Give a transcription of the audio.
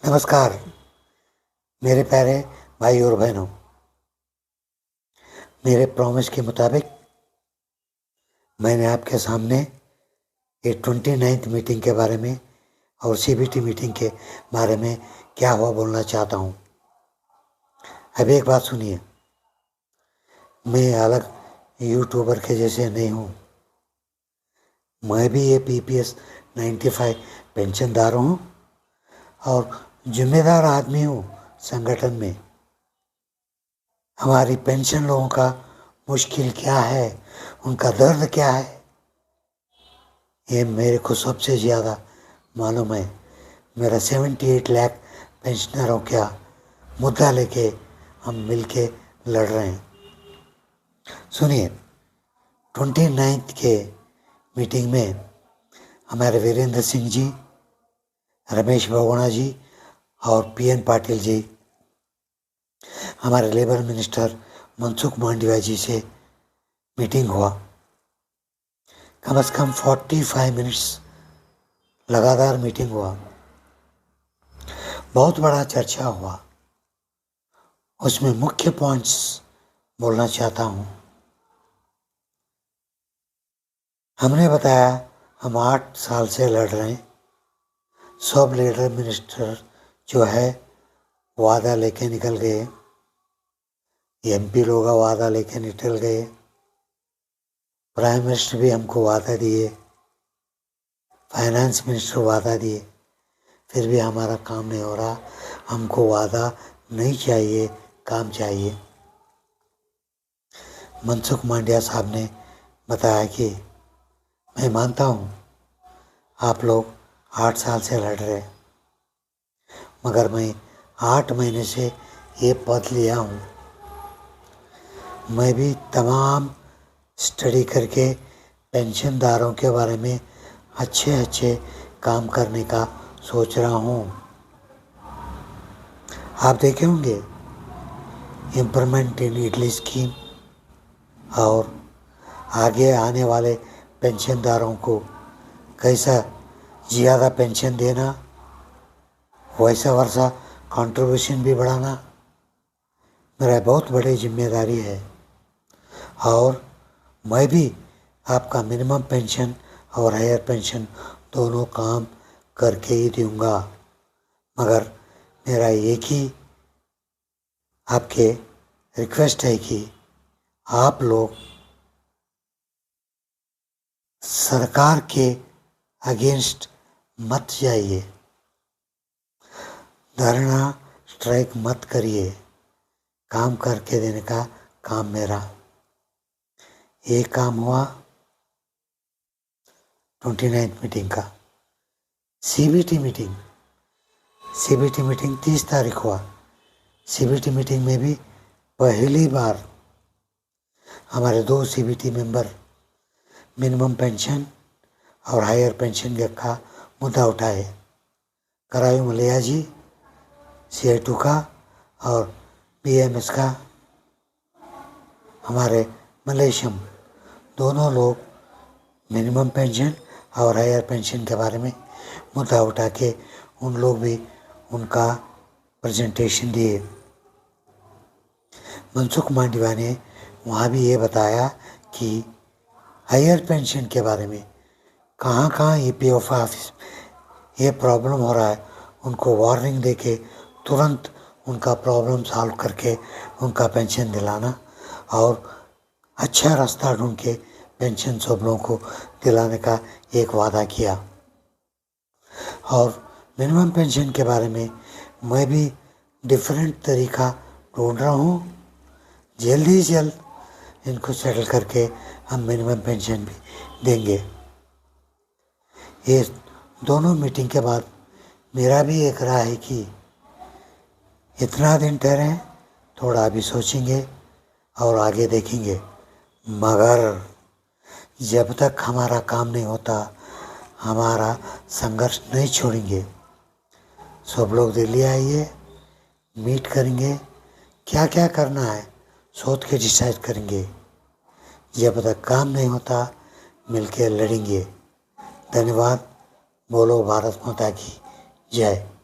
नमस्कार मेरे प्यारे भाई और बहनों। मेरे प्रॉमिस के मुताबिक मैंने आपके सामने ये 29th मीटिंग के बारे में और सीबीटी मीटिंग के बारे में क्या हुआ बोलना चाहता हूँ। अब एक बात सुनिए, मैं अलग यूट्यूबर के जैसे नहीं हूँ। मैं भी ये पीपीएस 95 पेंशनदार हूँ और जिम्मेदार आदमी हूँ संगठन में। हमारी पेंशन लोगों का मुश्किल क्या है, उनका दर्द क्या है, ये मेरे को सबसे ज़्यादा मालूम है। मेरा 78 लाख पेंशनरों का मुद्दा लेके हम मिलके लड़ रहे हैं। सुनिए, 29th के मीटिंग में हमारे वीरेंद्र सिंह जी, रमेश बहुगुणा जी और पीएन पाटिल जी, हमारे लेबर मिनिस्टर मनसुख मांडविया जी से मीटिंग हुआ। कम से कम 45 मिनट्स लगातार मीटिंग हुआ। बहुत बड़ा चर्चा हुआ। उसमें मुख्य पॉइंट्स बोलना चाहता हूँ। हमने बताया हम 8 साल से लड़ रहे हैं। सब लेबर मिनिस्टर जो है वादा लेके निकल गए, एमपी लोग वादा लेके निकल गए, प्राइम मिनिस्टर भी हमको वादा दिए, फाइनेंस मिनिस्टर वादा दिए, फिर भी हमारा काम नहीं हो रहा। हमको वादा नहीं चाहिए, काम चाहिए। मनसुख मांडविया साहब ने बताया कि मैं मानता हूँ आप लोग 8 साल से लड़ रहे हैं, मगर मैं 8 महीने से ये पद लिया हूँ। मैं भी तमाम स्टडी करके पेंशनदारों के बारे में अच्छे अच्छे काम करने का सोच रहा हूँ। आप देखे होंगे इम्प्रूवमेंट इन इडली स्कीम और आगे आने वाले पेंशनदारों को कैसा ज़्यादा पेंशन देना, वैसा वर्षा कंट्रीब्यूशन भी बढ़ाना मेरा बहुत बड़ी जिम्मेदारी है। और मैं भी आपका मिनिमम पेंशन और हायर पेंशन दोनों काम करके ही दूंगा, मगर मेरा एक ही आपके रिक्वेस्ट है कि आप लोग सरकार के अगेंस्ट मत जाइए, धरना स्ट्राइक मत करिए। काम करके देने का काम मेरा। ये काम हुआ 29th मीटिंग का। सीबीटी मीटिंग 30 तारीख हुआ। सीबीटी मीटिंग में भी पहली बार हमारे 2 सीबीटी मेंबर मिनिमम पेंशन और हायर पेंशन का मुद्दा उठाए। करायू मलैया जी CI2 का और BMS का हमारे मलेशियम, दोनों लोग मिनिमम पेंशन और हायर पेंशन के बारे में मुद्दा उठा के उन लोग भी उनका प्रेजेंटेशन दिए। मनसुख मांडविया ने वहाँ भी ये बताया कि हायर पेंशन के बारे में कहाँ कहाँ EPF ऑफिस ये प्रॉब्लम हो रहा है, उनको वार्निंग देके तुरंत उनका प्रॉब्लम सॉल्व करके उनका पेंशन दिलाना और अच्छा रास्ता ढूंढ के पेंशन सब लोगों को दिलाने का एक वादा किया। और मिनिमम पेंशन के बारे में मैं भी डिफरेंट तरीका ढूंढ रहा हूँ। जल्द ही जल्द इनको सेटल करके हम मिनिमम पेंशन भी देंगे। ये दोनों मीटिंग के बाद मेरा भी एक राय है कि इतना दिन ठहरे, थोड़ा अभी सोचेंगे और आगे देखेंगे, मगर जब तक हमारा काम नहीं होता हमारा संघर्ष नहीं छोड़ेंगे। सब लोग दिल्ली आइए, मीट करेंगे, क्या क्या करना है सोच के डिसाइड करेंगे। जब तक काम नहीं होता मिलके लड़ेंगे। धन्यवाद। बोलो भारत माता की जय।